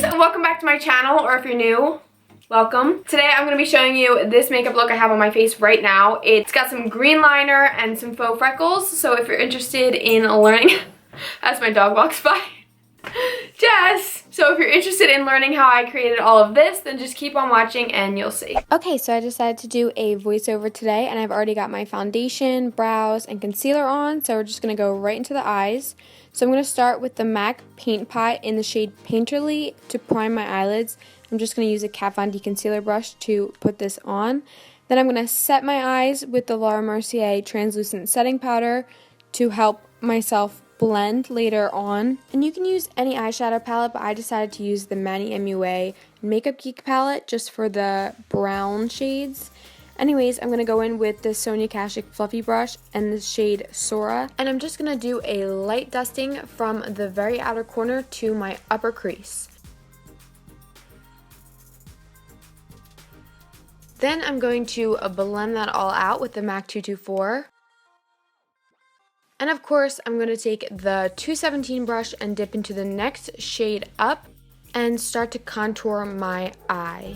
guys, welcome back to my channel, or if you're new, welcome. Today I'm going to be showing you this makeup look I have on my face right now. It's got some green liner and some faux freckles, so if you're interested in learning, as my dog walks by, Jess! So if you're interested in learning how I created all of this, then just keep on watching and you'll see. Okay, so I decided to do a voiceover today, and I've already got my foundation, brows, and concealer on, so we're just going to go right into the eyes. So I'm going to start with the MAC Paint Pot in the shade Painterly to prime my eyelids. I'm just going to use a Kat Von D concealer brush to put this on. Then I'm going to set my eyes with the Laura Mercier translucent setting powder to help myself blend later on. And you can use any eyeshadow palette, but I decided to use the MannyMua Makeup Geek palette just for the brown shades. Anyways, I'm going to go in with this Sonia Kashuk fluffy brush and the shade Sora. And I'm just going to do a light dusting from the very outer corner to my upper crease. Then I'm going to blend that all out with the MAC 224. And of course, I'm going to take the 217 brush and dip into the next shade up and start to contour my eye.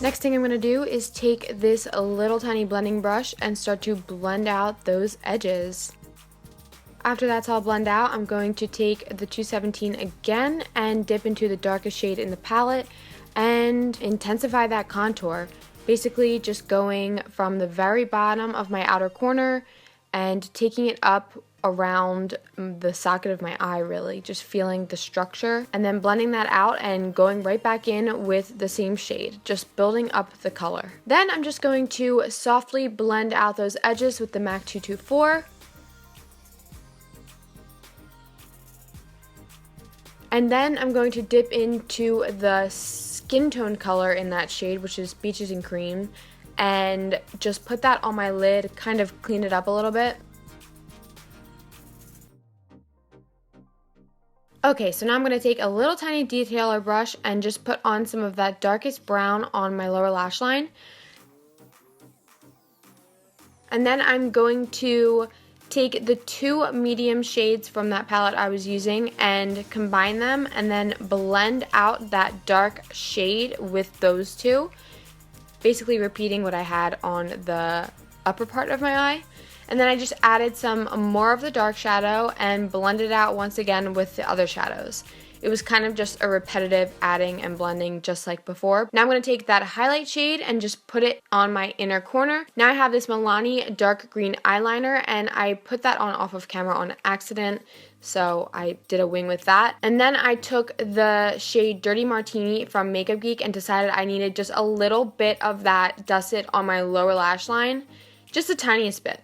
Next thing I'm going to do is take this little tiny blending brush and start to blend out those edges. After that's all blended out, I'm going to take the 217 again and dip into the darkest shade in the palette and intensify that contour. Basically just going from the very bottom of my outer corner and taking it up around the socket of my eye, really just feeling the structure, and then blending that out and going right back in with the same shade, just building up the color. Then I'm just going to softly blend out those edges with the MAC 224. And then I'm going to dip into the skin tone color in that shade, which is Beaches and Cream, and just put that on my lid, kind of clean it up a little bit. Okay, so now I'm going to take a little tiny detailer brush and just put on some of that darkest brown on my lower lash line. And then I'm going to take the two medium shades from that palette I was using and combine them and then blend out that dark shade with those two. Basically repeating what I had on the upper part of my eye. And then I just added some more of the dark shadow and blended out once again with the other shadows. It was kind of just a repetitive adding and blending just like before. Now I'm going to take that highlight shade and just put it on my inner corner. Now I have this Milani dark green eyeliner, and I put that on off of camera on accident, so I did a wing with that. And then I took the shade Dirty Martini from Makeup Geek and decided I needed just a little bit of that dusted on my lower lash line. Just the tiniest bit.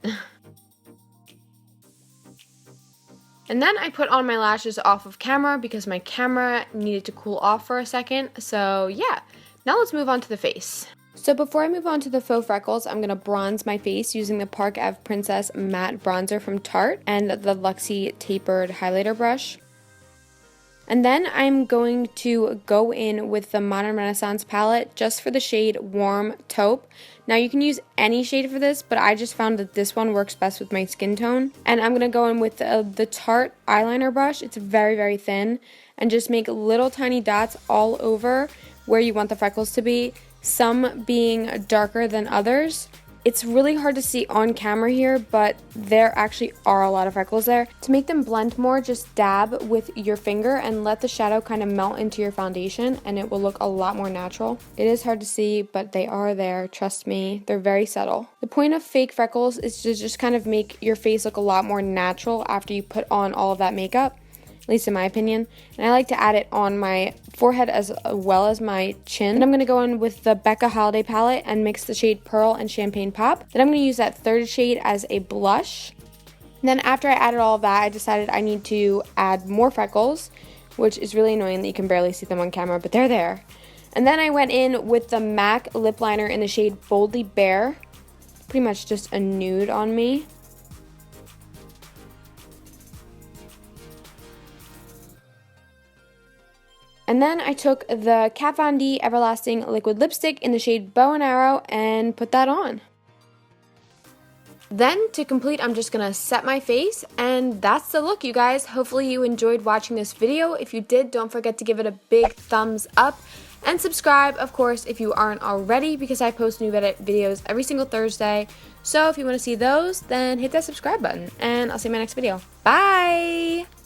And then I put on my lashes off of camera because my camera needed to cool off for a second. So yeah, now let's move on to the face. So before I move on to the faux freckles, I'm going to bronze my face using the Park Ave Princess Matte Bronzer from Tarte and the Luxie Tapered Highlighter Brush. And then I'm going to go in with the Modern Renaissance palette just for the shade Warm Taupe. Now you can use any shade for this, but I just found that this one works best with my skin tone. And I'm going to go in with the Tarte eyeliner brush. It's very, very thin. And just make little tiny dots all over where you want the freckles to be, some being darker than others. It's really hard to see on camera here, but there actually are a lot of freckles there. To make them blend more, just dab with your finger and let the shadow kind of melt into your foundation, and it will look a lot more natural. It is hard to see, but they are there, trust me. They're very subtle. The point of fake freckles is to just kind of make your face look a lot more natural after you put on all of that makeup, at least in my opinion. And I like to add it on my forehead as well as my chin. And I'm going to go in with the Becca Holiday palette and mix the shade Pearl and Champagne Pop. Then I'm going to use that third shade as a blush. And then after I added all of that, I decided I need to add more freckles, which is really annoying that you can barely see them on camera, but they're there. And then I went in with the MAC lip liner in the shade Boldly Bare. Pretty much just a nude on me. And then I took the Kat Von D Everlasting Liquid Lipstick in the shade Bow and Arrow and put that on. Then, to complete, I'm just going to set my face, and that's the look, you guys. Hopefully you enjoyed watching this video. If you did, don't forget to give it a big thumbs up, and subscribe, of course, if you aren't already, because I post new videos every single Thursday. So if you want to see those, then hit that subscribe button, and I'll see you in my next video. Bye!